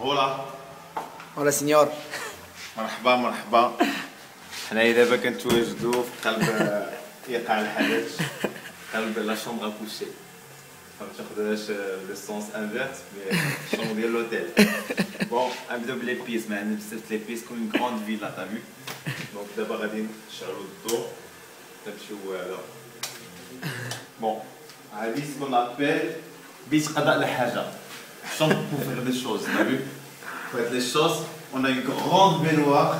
هولا ولا سينيور. مرحبا مرحبا. حنايا دابا كنتواجدوا في قلب ايقاع الحدث، قلب لا شومبر ا كوشي. ما تاخذهاش لو سونس انفيرس مي الشومبر ديال لوتيل. بون نبداو بلي بيس، ما عندنا بزاف لي بيس كوم اون كروند فيلا تا فيو. دونك دابا غادي نشعلوا الضوء تمشيو هذا. بون هادي سكون ابيل بيت قضاء الحاجه. chambre pour faire des choses, t'as vu? Pour faire des choses, on a une grande baignoire,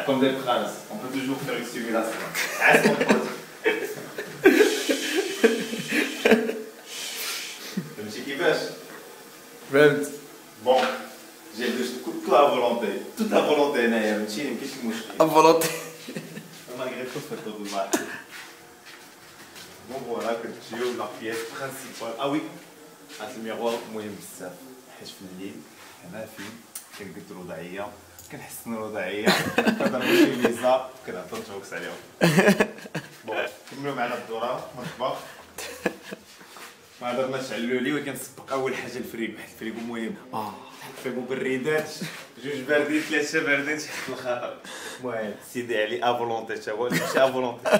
comme des princes. On peut toujours faire une simulation. Reste mon pote. فهمتي كيفاش؟ فهمت. Bon, j'ai toute la volonté. Toute la volonté هنايا فهمتيني، مكاينش مشكل. فولونتي. Malgré tout, c'est tout dommage. Bon voilà, كتجيو la pièce principale. Ah oui. هاد الميغوار مهم بزاف، حيت في الليل هنا فين كنقد الوضعيه، كنحسن الوضعيه، كنضرب شي ميزه، كنعطي جوكس عليهم. بون كملوا معنا الدوره. مرحبا. ما درناش على اللولي، ولكن سبق اول حاجه الفريكو، حيت الفريكو مهم. الفريكو بالريدات، جوج باردين ثلاثه باردين تحت الخطر. المهم سيدي علي افولونتي تا هو ماشي افولونتي.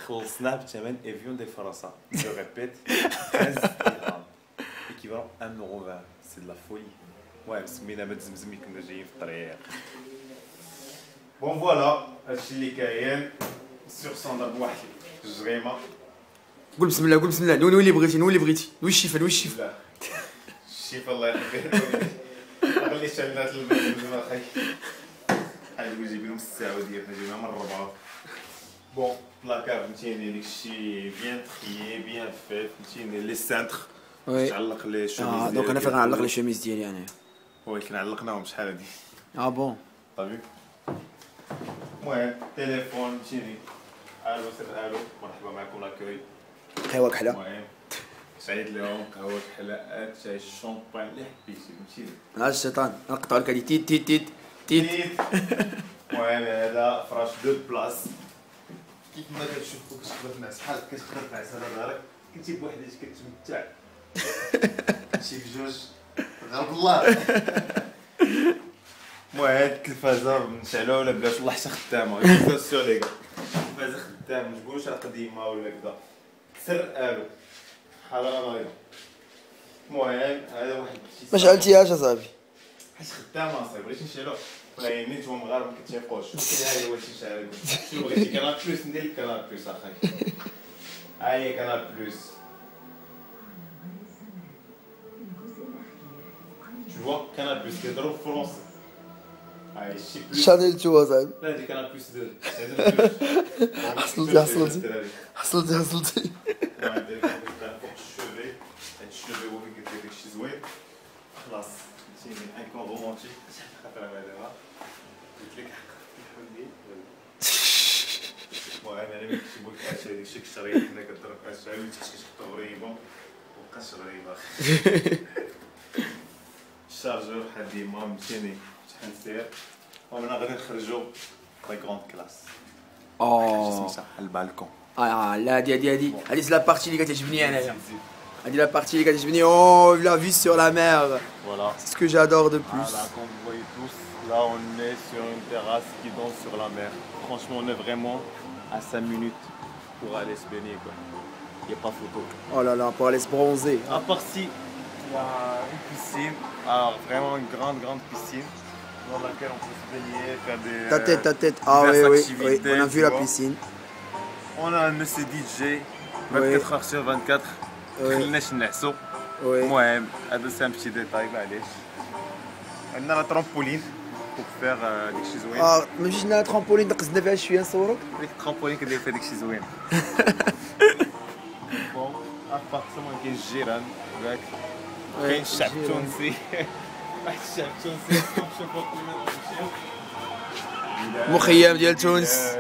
خلصنا بثمن افيون دي فرنسا. جو ريبيت 15 درهم. équivalent 1,20€. C'est de la folie. Ouais, سمينا ما تزمزمي كنا جايين في الطريق. بون فوالا هادشي اللي كاين سور سون ضرب واحد الجريمه. قول بسم الله، قول بسم الله. نوي اللي بغيتي، نوي اللي بغيتي. نوي الشيفه، نوي الشيفه. لا الشيف الله يحفظك. ما غليتش عندنا المزمزم اخاي. حاجه جيب لهم الساعه ديالنا جيبها من الربعه. بون بلاكار فهمتيني داكشي بيان تخيي بيان في فهمتيني لي سانتر. تعلق لي شوميز. دونك انا فين غنعلق لي شوميز ديالي انا. وي كنا علقناهم شحال هادي. بون. طبيب. المهم تليفون فهمتيني. الو سير الو، مرحبا معكم لاكوي. قهوه كحله. المهم سعيد لهم قهوه كحله، اتاي الشامبان اللي حبيتي فهمتيني. لا الشيطان نقطع لك هادي تيت تيت تيت تيت. المهم هذا فراش دو بلاص كيف ما كتشوفوا كتقدر تنعس بحال كتقدر تنعس على دارك، كنتي بوحدك كتمتع. شي بجوج غرب الله. المهم هاد التلفازه نشعلوها ولا بلاش والله حتى خدامه. سير ليك التلفازه خدامه، ما تقولوش راه قديمه ولا كذا. سر الو حاضر نايض. المهم هذا واحد ما شعلتيهاش اصاحبي حيت خدامه اصاحبي، بغيتي نشعلو والله نيتهم مغاربه ما كتيقوش. هاهي هو شي شنو بغيتي؟ كانال بلوس، ندير لك كانال بلوس اخاي. ها هي كانال بلوس. Tu vois, Canal Plus, c'est drôle français. Ah, je sais plus. شانيل تو اصاحبي. Là, j'ai Canal Plus 2. حصلتي حصلتي حصلتي حصلتي. chevet وهيك ديك شي زوين. خلاص فهمتيني ان كون رومانتيك. خاطر انا دابا قلت لك حقا المهم انا ملي كنت بغيت هادشي داكشي كشريط حنا كضرب هادشي اللي تحت كتحط غريبه وبقات غريبه. الشارجور بحال ديما فهمتيني شحال سير. ومن غادي نخرجوا لا كروند كلاس. سميتها البالكون. لا هادي سي لا بارتي اللي كتعجبني انايا. هادي لا بارتي اللي كتعجبني. لا vue sur la mer. Voilà. C'est ce que j'adore de plus. Voilà, comme vous voyez tous, là on est sur une terrasse qui donne sur la mer. Franchement, on est vraiment à 5 minutes pour aller se baigner quoi. Il n'y a pas photo. Oh là là, pour aller se bronzer. À part si, il y a une piscine, alors vraiment une grande piscine dans laquelle on peut se baigner, faire des Ta tête. Ah oui, activités, on a vu tu la vois. piscine. On a un MC DJ 24 heures sur 24. خليناش نعسو. المهم هذا سي ان بتي ديتاي معليش. عندنا لا ترامبولين بوغ فيغ داكشي زوين. ما مشيتش لنا ترامبولين دقزنا فيها شويه نصورك. ديك الترامبولين كدير فيها داكشي زوين. بون ابارتمون كاين الجيران ياك كاين الشعب التونسي. واحد الشعب التونسي شوفوا كيما مخيم ديال تونس.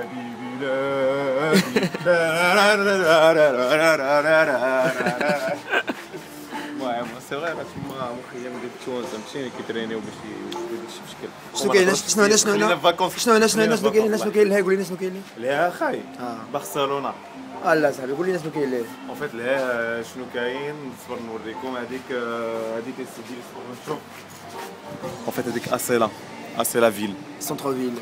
المهم سي فري راه تما مخيم ديال تونس فهمتيني كيترينيو باش يديروا شي بشكل. شنو كاين شنو كاين لها قول لنا شنو كاين لها اخاي برشلونه. لا صاحبي قول لنا شنو كاين لها. اون فيت لها شنو كاين نصبر نوريكم. هذيك السيدي اللي صبر نشوف En fait, هذيك أصيلة أصيلة فيل. Centre-ville.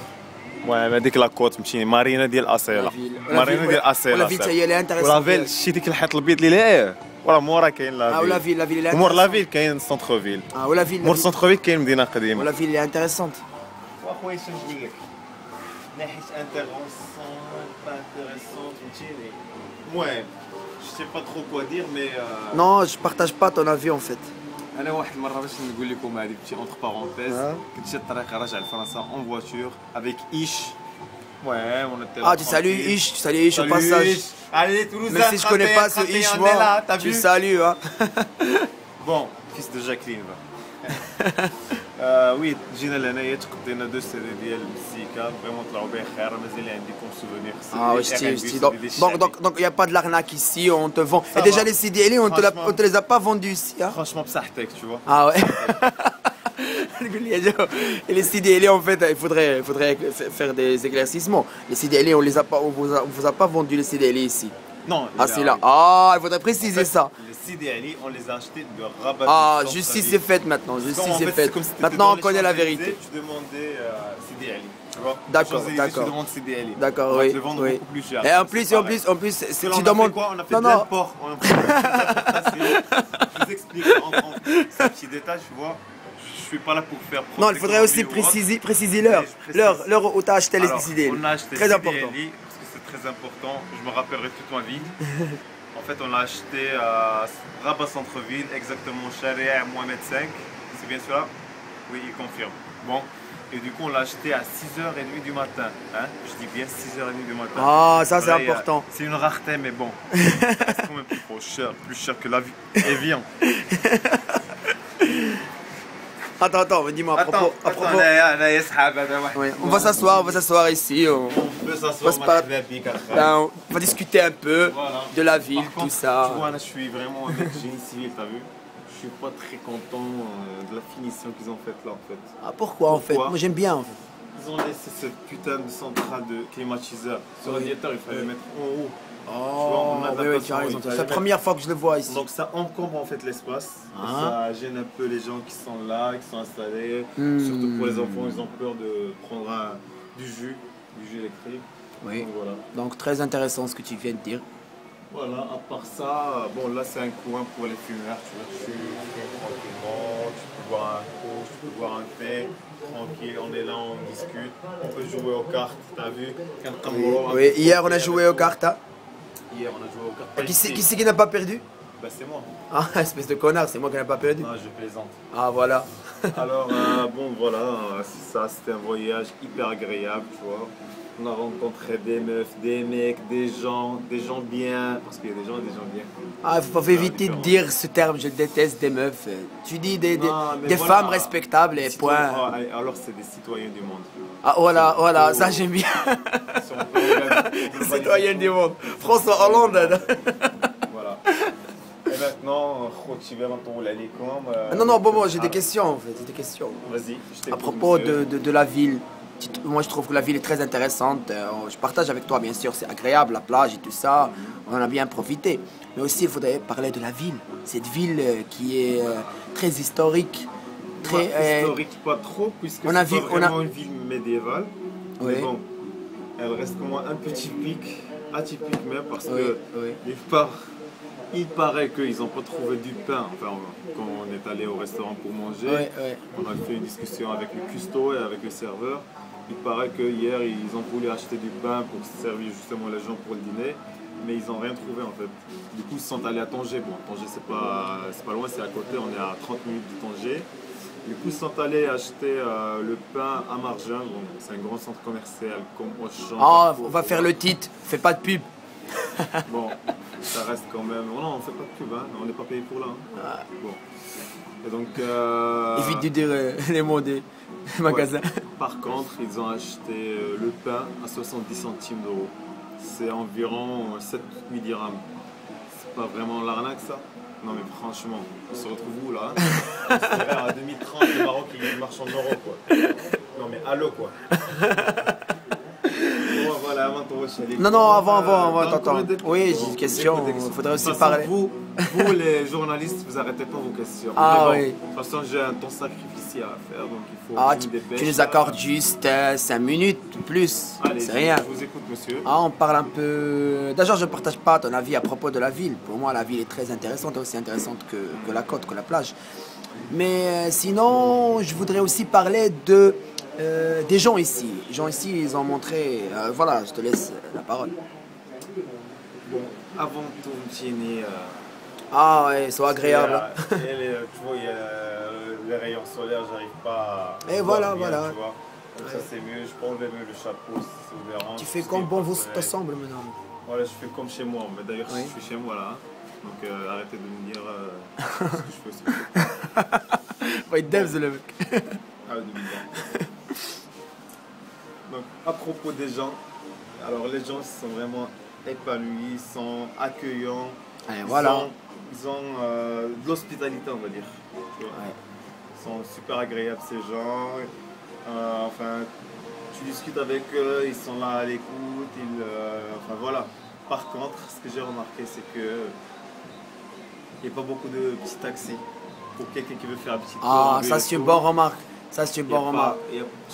المهم هذيك لاكوت مشيني مارينا ديال أصيلة. مارينا ديال أصيلة. ولا فيل هي اللي انتريسون. ولا فيل شتي ديك الحيط البيض اللي ليه. ولا مورا كاين لا فيل. ولا فيل اللي مور لا فيل كاين سونتر فيل. ولا فيل. مور سونتر فيل كاين مدينة قديمة. ولا فيل اللي انتريسونت. واخويا شنو نقول لك؟ ناحية انترونسون با انتريسون فهمتيني. المهم je sais pas trop quoi dire mais Non, je partage pas ton avis en fait. انا واحد المره باش نقول لكم هذه بتي اونتر بارونتيز كنت شاد الطريق راجع لفرنسا اون فواتور افيك ايش المهم on était là. Ah, tu salues Ish, tu salues Ish au passage. Allez Toulousain. Même si je connais pas ce Ish, moi, tu le salues hein. Bon, fils de Jacqueline va. وي جينا لهنايا تقضينا دو سي دي ديال المزيكا فريمون طلعوا بخير مازال عندي كوم سوفونير. Ah ouais, donc il y a pas de l'arnaque ici, on te vend. Et déjà les CD on te les a pas vendus ici hein. Franchement بصحتك tu vois. Ah ouais. Et les CDL en fait il faudrait faire des éclaircissements. Les CDL on vous a pas vendu les CDL ici. Non. Ah c'est là. Ah, il faudrait préciser ça. Les CDL on les a achetés de rabat. Ah, justice est faite maintenant. Justice est faite. Maintenant on connaît la vérité. Tu demandais CDL. Tu vois. D'accord, d'accord. Tu demandes CDL. D'accord, oui. Oui. Le vendre beaucoup plus cher. Et en plus, tu demandes. Quoi on a fait de l'import. Je vous explique en petits détails, tu vois. Je suis pas là pour faire. Non, il faudrait aussi préciser l'heure où tu as acheté les CDL. On a acheté très CDL, important. parce que c'est très important. Je me rappellerai toute ma vie. En fait, on l'a acheté à Rabat Centre-Ville, exactement Charia Mohamed 5. C'est bien cela? Oui, il confirme. Bon. Et du coup, on l'a acheté à 6h30 du matin. Hein? Je dis bien 6h30 du matin. Ah, ça c'est important. C'est une rareté, mais bon. C'est quand même plus cher que la vie. Évian. Attends, dis-moi à propos. Oui, on va s'asseoir ici. On peut s'asseoir. On va discuter un peu de la ville, tout ça. Tu vois, là, je suis vraiment avec génie civil, t'as vu? Je suis pas très content de la finition qu'ils ont faite là en fait. Ah pourquoi en fait? Moi j'aime bien en fait. Ils ont laissé cette putain de centrale de climatiseur. Ce radiateur il fallait mettre en haut. Oh, oui, tu as raison. C'est la première fois que je le vois ici. Donc ça encombre en fait l'espace. Ça gêne un peu les gens qui sont là, qui sont installés. Surtout pour les enfants, ils ont peur de prendre du jus électrique. Oui. Donc, voilà. Donc très intéressant ce que tu viens de dire. Voilà, à part ça, bon là c'est un coin pour les fumeurs, tu vois, tu fumes tranquillement, tu peux boire un coup, tu peux boire un thé, tranquille, on est là, on discute, on peut jouer aux cartes, t'as vu? Oui, hier on a joué aux cartes. Hein? Hier on a joué aux cartes. Qui c'est qui n'a pas perdu? Bah c'est moi. Ah, espèce de connard, c'est moi qui n'ai pas perdu. Non, je plaisante. Ah voilà. Alors bon voilà, c'est ça, c'était un voyage hyper agréable, tu vois. On a rencontré des meufs, des mecs, des gens bien, parce qu'il y a des gens et des gens bien. Ah, il faut éviter de dire ce terme, je déteste des meufs. Tu dis des femmes respectables et point. Alors c'est des citoyens du monde. Ah voilà, ça j'aime bien. Citoyens du monde. François Hollande. Voilà. Et maintenant, non, bon, j'ai des questions en fait, Vas-y, je t'écoute. À propos de la ville. Moi je trouve que la ville est très intéressante, je partage avec toi bien sûr, c'est agréable, la plage et tout ça, on en a bien profité. Mais aussi il faudrait parler de la ville, cette ville qui est très historique. Très, historique pas trop, puisque c'est vraiment une ville médiévale. Oui. Mais bon, elle reste comme un peu atypique même, parce que il paraît qu'ils n'ont pas trouvé du pain. Enfin, quand on est allé au restaurant pour manger, on a fait une discussion avec le cuistot et avec le serveur. Il paraît que hier ils ont voulu acheter du pain pour servir justement les gens pour le dîner, mais ils n'ont rien trouvé en fait. Du coup ils sont allés à Tanger. Bon, Tanger c'est pas loin, c'est à côté, on est à 30 minutes de Tanger. Du coup ils sont allés acheter le pain à Margin. Bon, c'est un grand centre commercial comme Auchan. Ah, on va faire le titre, fais pas de pub. Bon, ça reste quand même. Oh non, on fait pas de pub, hein. On n'est pas payé pour là. Hein. Bon. Et donc. Évite de dire les mots des magasins. Par contre, ils ont acheté le pain à 70 centimes d'euros. C'est environ 7-8 dirhams. C'est pas vraiment l'arnaque ça? Non mais franchement, on se retrouve où là? C'est vers à 2030, le Maroc il marche en euros quoi. Non mais allô quoi. Bon, voilà, Non, non, avant, Donc, attends. Oui, j'ai une question. Il faudrait aussi parler. Vous, les journalistes, vous arrêtez pas vos questions. Ah Mais bon, oui. de toute façon, j'ai un temps sacrificiel à faire, donc il faut Ah, que je me dépêche. tu nous accordes juste 5 minutes, plus. Allez, C'est rien. je vous écoute, monsieur. Ah, on parle un peu. D'ailleurs, je ne partage pas ton avis à propos de la ville. Pour moi, la ville est très intéressante, aussi intéressante que la côte, que la plage. Mais sinon, je voudrais aussi parler des gens ici. Les gens ici, ils ont montré. Voilà, je te laisse la parole. Bon, avant tout, Mtini, Ah, ouais, sois agréable. tu vois, il y a les rayons solaires, j'arrive pas à. Et voir voilà, bien, voilà. Tu vois. Donc ça, c'est mieux. Je peux enlever le chapeau si c'est ouvert. Tu fais comme bon vous t'assemble maintenant. Voilà, je fais comme chez moi. Mais d'ailleurs, Oui. je suis chez moi là. Hein. Donc arrêtez de me dire ce que je fais. Va être devs le mec. Ah, donc, à propos des gens, alors les gens sont vraiment épanouis, ils sont accueillants, Allez, voilà. ils ont de l'hospitalité, on va dire. Tu vois. Ouais. Ils sont super agréables ces gens. Enfin, tu discutes avec eux, ils sont là à l'écoute. Enfin voilà. Par contre, ce que j'ai remarqué, c'est que il n'y a pas beaucoup de petits taxis pour quelqu'un qui veut faire un petit tour. Ah, en ça ville c'est et une tout. bonne remarque. Ça c'est une Il y a bonne pas- remarque.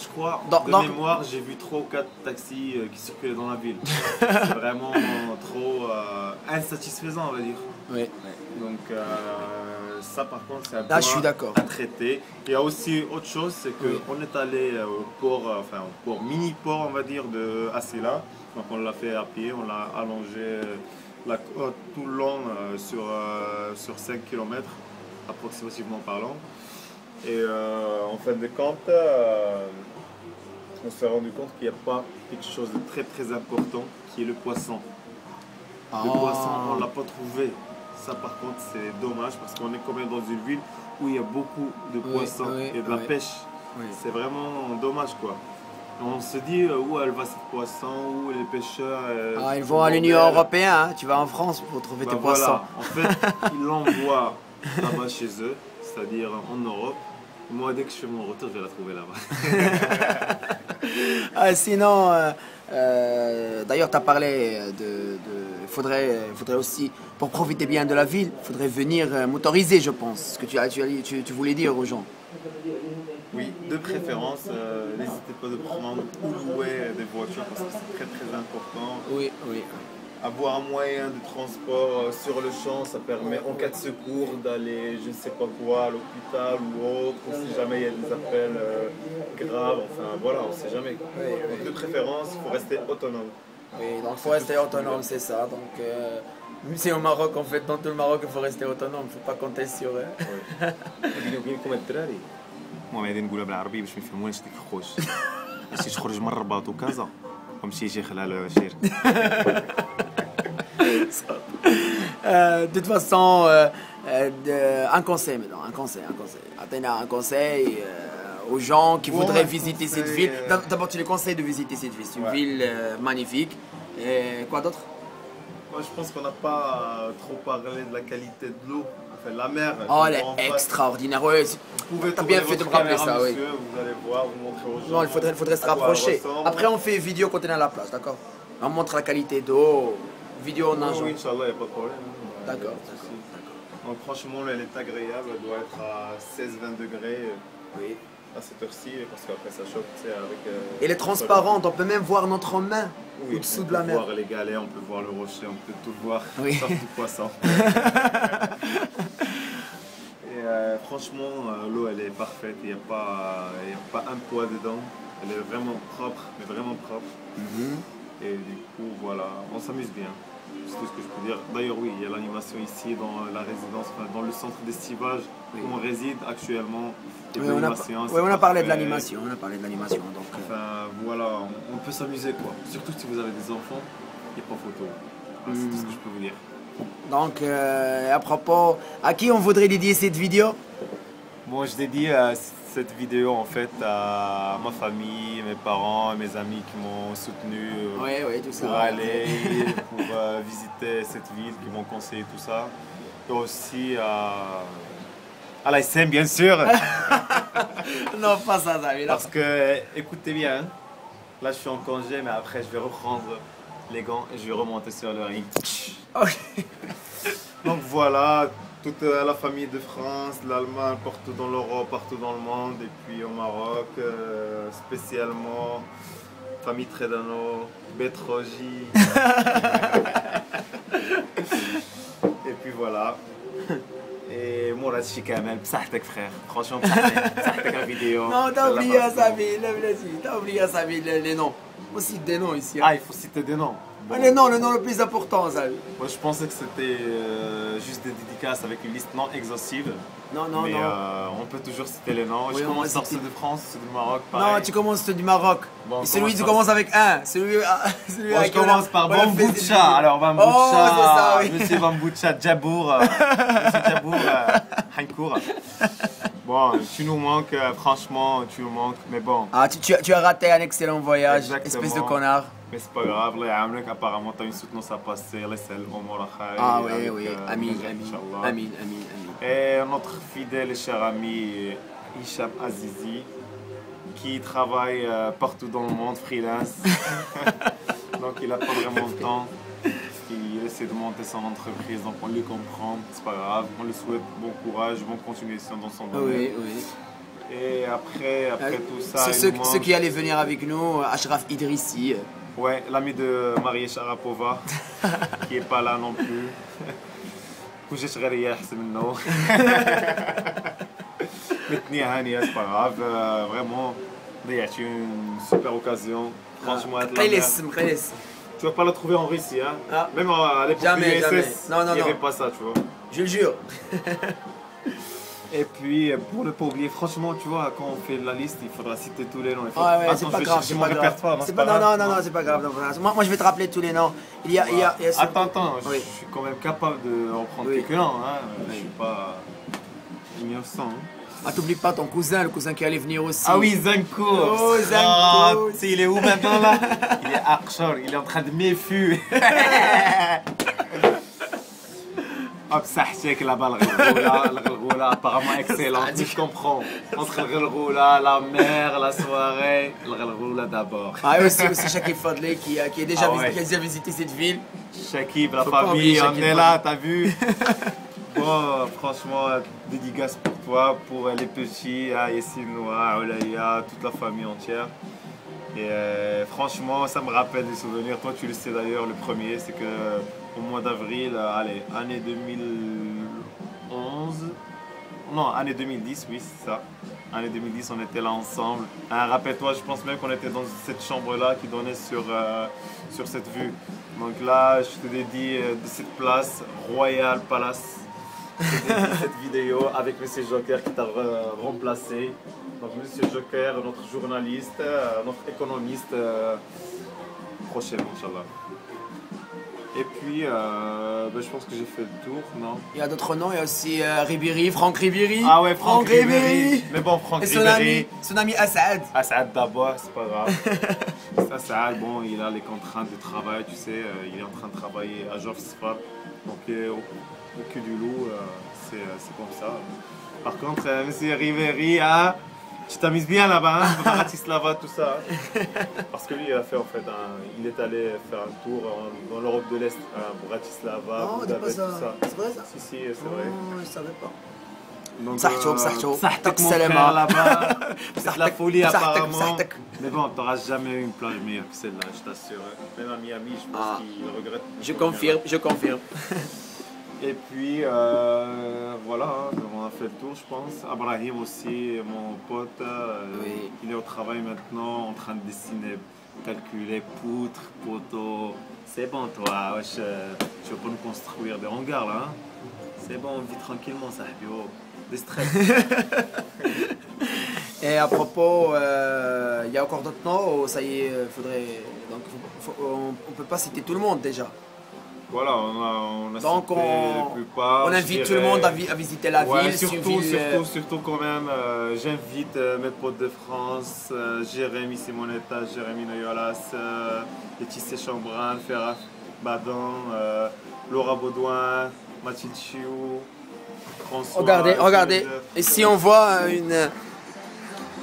je crois, Dans- de dans- mémoire, j'ai vu 3 ou 4 taxis qui circulaient dans la ville. C'est vraiment trop insatisfaisant, on va dire. Oui. Donc ça par contre c'est un Là, je suis point d'accord. à traiter. Il y a aussi autre chose, c'est Oui. qu'on est allé au port, au port, mini-port on va dire de Asséla. Donc on l'a fait à pied, on l'a allongé la côte tout le long sur 5 km approximativement parlant. Et en fin de compte, on s'est rendu compte qu'il n'y a pas quelque chose de très très important qui est le poisson. Le poisson, on ne l'a pas trouvé. Ça, par contre, c'est dommage parce qu'on est quand même dans une ville où il y a beaucoup de poissons oui, et de la oui. pêche. Oui. C'est vraiment dommage, quoi. On se dit où elle va cette poisson, où les pêcheurs. Ah, ils sont vont à l'Union bordel. européenne, hein. Tu vas en France pour trouver Ben tes poissons. voilà. En fait, ils l'envoient là-bas chez eux, c'est-à-dire en Europe. Moi, dès que je fais mon retour, je vais la trouver là-bas. Ah, sinon, d'ailleurs, tu as parlé il faudrait aussi, pour profiter bien de la ville, il faudrait venir motoriser, je pense. Ce que tu voulais dire aux gens. Oui, de préférence, n'hésitez pas de prendre ou louer des voitures parce que c'est très très important. Oui, oui. Avoir un moyen de transport sur le champ, ça permet en cas de secours d'aller je ne sais pas quoi à l'hôpital ou autre, ou si jamais il y a des appels graves, enfin voilà, on ne sait jamais. Donc de préférence, il faut rester autonome. Oui, donc il faut rester autonome, c'est ça. Donc, c'est au Maroc, en fait, dans tout le Maroc, il faut rester autonome, il ne faut pas compter sur. بيني وبينكم الدراري المهم غادي نقولها بالعربي باش ما يفهموناش ديك الخوش ماشي تخرج من الرباط وكازا ومشي شي خلال وشير De toute façon, un conseil maintenant, un conseil. Athéna, un conseil aux gens qui voudraient visiter cette ville. D'abord, tu les conseilles de visiter cette ville. C'est une ville magnifique. Et quoi d'autre? Moi, je pense qu'on n'a pas trop parlé de la qualité de l'eau. Enfin, la mer. Oh, elle est extraordinaire. Ouais, t'as bien fait de me rappeler ça, oui. Vous allez voir, vous montrer aux gens. Non, il faudrait se rapprocher. Après, on fait vidéo quand on est à la place, d'accord? On montre la qualité d'eau, vidéo en nageant. Oui, Inch'Allah, il n'y a pas de problème. D'accord. Donc, franchement, elle est agréable. Elle doit être à 16-20 degrés Oui. à cette heure-ci, parce qu'après ça choque, tu sais, avec. Elle est transparente, on peut même voir notre main oui, au-dessous de la mer. On peut voir les galets, on peut voir le rocher, on peut tout voir, Oui. sauf du poisson. Et franchement, l'eau elle est parfaite, il n'y a pas un poids dedans. Elle est vraiment propre, mais vraiment propre. Et du coup, voilà, on s'amuse bien. C'est tout ce que je peux dire. D'ailleurs, oui, il y a l'animation ici dans la résidence, enfin, dans le centre d'estivage où on réside actuellement. Oui, on a parlé de l'animation, donc. Enfin, voilà, on peut s'amuser quoi. Surtout si vous avez des enfants, il n'y a pas photo. Voilà, c'est tout ce que je peux vous dire. Donc, à propos, à qui on voudrait dédier cette vidéo? Bon, je dédie cette vidéo en fait à ma famille, mes parents, mes amis qui m'ont soutenu tout ça. pour aller, pour visiter cette ville, qui m'ont conseillé tout ça. Et aussi à l'ASM bien sûr. Non, pas ça, David. Parce que, écoutez bien, Là, je suis en congé, mais après, je vais reprendre les gants et je vais remonter sur le ring. Ok. Donc voilà, toute la famille de France, l'Allemagne, partout dans l'Europe, partout dans le monde, et puis au Maroc, spécialement, famille Tredano, Betroji. Et puis voilà. Et Mourad Chikamel, psahtek frère. Franchement, psahtek la vidéo. Non, t'as oublié à Sabine, t'as oublié à Sabine les noms. Aussi des noms ici. Hein. Ah, il faut citer des noms. Bon. Le nom le plus important, ça. Moi, je pensais que c'était juste des dédicaces avec une liste non exhaustive. Non, non, mais non. On peut toujours citer les noms. Oui, je on commence va par citer. ceux de France, ceux du Maroc, pareil. Non, tu commences du Maroc. Bon, Et celui, tu par- commences avec un. Celui Moi, je commence par Bamboucha. Alors, Oh, Bamboucha, c'est ça, oui. Monsieur Bamboucha, Djabour, Monsieur Djabour, Hankour. Bon, tu nous manques, franchement, tu nous manques, mais bon. Ah, tu as raté un excellent voyage, Exactement. espèce de connard. Mais c'est pas grave, Allah يعاونك, apparemment, t'as une soutenance à passer, Allah يسهل الأمور أخاي. Ah oui, avec, oui. Amin, Najat, amin, Inch'Allah. amin, amin, amin. Et notre fidèle et cher ami Hicham Azizi, qui travaille partout dans le monde, freelance. Donc il n'a pas vraiment le temps. Il essaie de monter son entreprise, donc on le comprend, c'est pas grave. On lui souhaite bon courage, bonne continuation dans son domaine. Oui, oui. Et après tout ça, il Ceux nous manque- ceux qui allaient venir avec nous, Ashraf Idrissi. Ouais, l'ami de Maria Sharapova, qui est pas là non plus. كوجات غير هي احسن منه. Mais tenir هانية, c'est pas grave. Vraiment, ضيعت une super occasion. Franchement, être la قيلس قيلس. Tu vas pas la trouver en Russie, hein. Ah. Même à l'époque Jamais, du jamais. SS, Non, non, il n'y avait non. pas ça, tu vois. Je le jure. Et puis, pour ne pas oublier, franchement, tu vois, quand on fait la liste, il faudra citer tous les noms. Il faut... Ouais, ouais, Attends, c'est je pas vais grave, chercher c'est mon pas grave. répertoire. C'est pas, non, c'est pas grave. Moi, je vais te rappeler tous les noms. Il y a Attends, Oui. je suis quand même capable de en prendre Oui. quelques-uns. Hein. Je Oui. suis pas innocent. Hein. Ah, t'oublies pas ton cousin, le cousin qui allait venir aussi. Ah oui, Zanko. Oh, Zanko. Ah, tu sais, il est où maintenant là? Il est à Akshor, il est en train de méfu. Hop, ça c'est que là-bas, le Ghelghoula, apparemment excellent. Je comprends. Entre le Ghelghoula, la mer, la soirée, le Ghelghoula d'abord. Ah, et aussi Shakib Fadley qui a déjà Ah ouais. qui a déjà visité cette ville. Shakib, la Faut pas famille, oublier on Shakib est là, t'as vu? Bon, franchement, dédicace pour toi, pour les petits, Yassine Noah, Oulaya, toute la famille entière. Et franchement, ça me rappelle des souvenirs. Toi, tu le sais d'ailleurs, le premier, c'est que au mois d'avril, allez, année 2011, non, année 2010, oui, c'est ça. Année 2010, on était là ensemble. Hein, rappelle-toi, je pense même qu'on était dans cette chambre-là qui donnait sur cette vue. Donc là, je te dédie de cette place, Royal Palace. Je te dédie cette vidéo avec Monsieur Joker qui t'a remplacé. Donc Monsieur Joker, notre journaliste, notre économiste, prochainement, Inch'Allah. Et puis, je pense que j'ai fait le tour, non? Il y a d'autres noms, il y a aussi Ribéry, Franck Ribéry. Ah ouais, Franck Ribéry. Mais bon, Franck Et Ribéry. son ami Assad. Assad d'abord, c'est pas grave. Assad, bon, il a les contraintes de travail, tu sais, il est en train de travailler à Georges Sfar. Donc au cul du loup, c'est comme ça. Par contre, Monsieur Ribéry, hein, tu t'amuses bien là-bas, hein, Bratislava, tout ça. Hein. Parce que lui, il a fait en fait, il est allé faire un tour dans l'Europe de l'Est, Bratislava, Non, dis pas Budapest, ça. tout ça. C'est vrai ça? Si, c'est vrai. Non, je savais pas. Donc, Psahtouk, Psahtouk, mon Salama. frère là-bas. C'est de la folie Psahtouk, apparemment. Psahtouk. Mais bon, t'auras jamais une plage meilleure que celle-là, je t'assure. Même à Miami, je pense qu'il regrette. Je confirme, je confirme. Et puis, voilà, hein, on a fait le tour, je pense. Abrahim aussi, mon pote, Oui. il est au travail maintenant, en train de dessiner, calculer, poutres, poteaux. C'est bon, toi, wesh, tu vas pas nous construire des hangars là, hein? C'est bon, on vit tranquillement, ça, bio. Des stress. Et à propos, il y a encore d'autres noms ou ça y est, faudrait. Donc, on peut pas citer tout le monde déjà. Voilà, on a Donc, cité la plupart. on je invite tout dirais. le monde à visiter la Ouais, ville. C'est une surtout, ville, surtout quand même, j'invite mes potes de France, Jérémy Simonetta, Jérémy Noyolas, Laetitia Chambran, Ferraf Badan, Laura Baudouin, Mathilde Chiou, François. Regardez. Et si on voit une.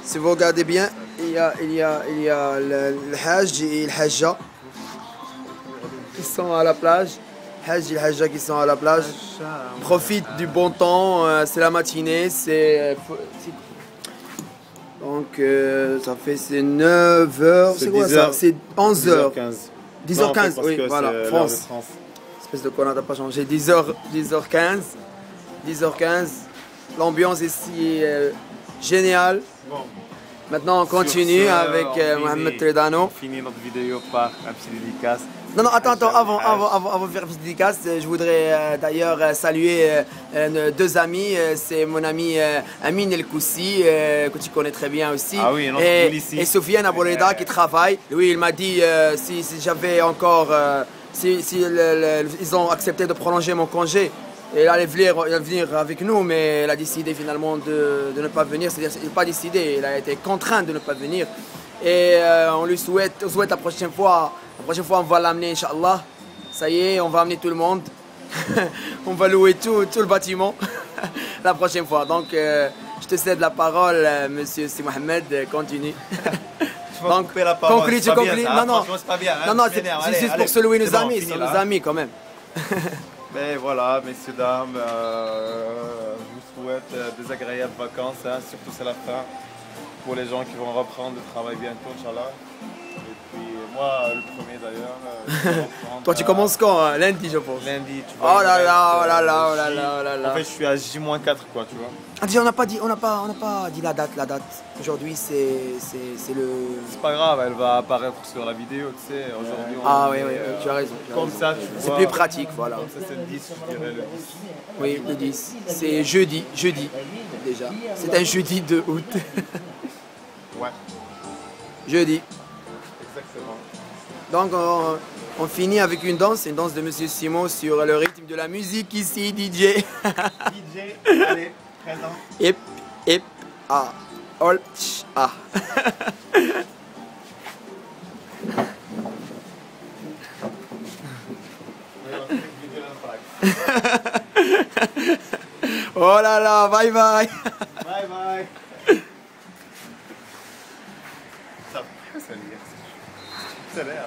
Si vous regardez bien, le Hajj et le Hajja qui sont à la plage. Hajj et le Hajja qui sont à la plage. Profite du bon temps, c'est la matinée, donc ça fait c'est 9h, c'est quoi ça? C'est 11h. 10h15, oui, voilà, France. Espèce de connard, t'as pas changé. 10h15. L'ambiance ici est géniale. Bon. Maintenant on continue avec Mohamed Tredano. On finit notre vidéo par un petit dédicace. Non, attends, avant de faire une petite dédicace, je voudrais d'ailleurs saluer deux amis. C'est mon ami Amin El Koussi, que tu connais très bien aussi. Ah oui, et Sofiane Aboleda qui travaille. Lui, il m'a dit si j'avais encore. Ils ont accepté de prolonger mon congé. Et il allait venir avec nous, mais il a décidé finalement de ne pas venir. C'est-à-dire qu'il n'a pas décidé, il a été contraint de ne pas venir. Et on souhaite la prochaine fois. La prochaine fois, on va l'amener, Inch'Allah. Ça y est, on va amener tout le monde. On va louer tout le bâtiment la prochaine fois. Donc, je te cède la parole, monsieur Si Mohamed. Continue. Donc, couper la parole. Conclue, tu conclues. Non, c'est pas bien. Hein, non, c'est juste pour se louer nos amis. C'est nos amis quand même. Mais voilà, messieurs, dames, je vous souhaite des agréables vacances, hein, surtout c'est la fin, pour les gens qui vont reprendre le travail bientôt, Inch'Allah. Et puis moi, le premier d'ailleurs. Toi, tu commences quand? Lundi, je pense. Lundi, tu vois. Oh là là. En fait, je suis à J-4, quoi, tu vois. Ah, déjà, on n'a pas dit la date. Aujourd'hui, c'est le... C'est pas grave, elle va apparaître sur la vidéo, tu sais. Aujourd'hui, oui, tu as raison. Comme ça, tu vois. C'est plus pratique, voilà. Comme ça, c'est le 10, je dirais le 10. Oui, le 10. C'est jeudi, déjà. C'est un jeudi 2 août. Ouais. Jeudi. Exactement. Donc, on finit avec une danse de Monsieur Simon sur le rythme de la musique ici, DJ. DJ, allez, présent. Hip, ah. All, ah. Oh là là, bye bye. Bye bye. Ça, c'est l'air.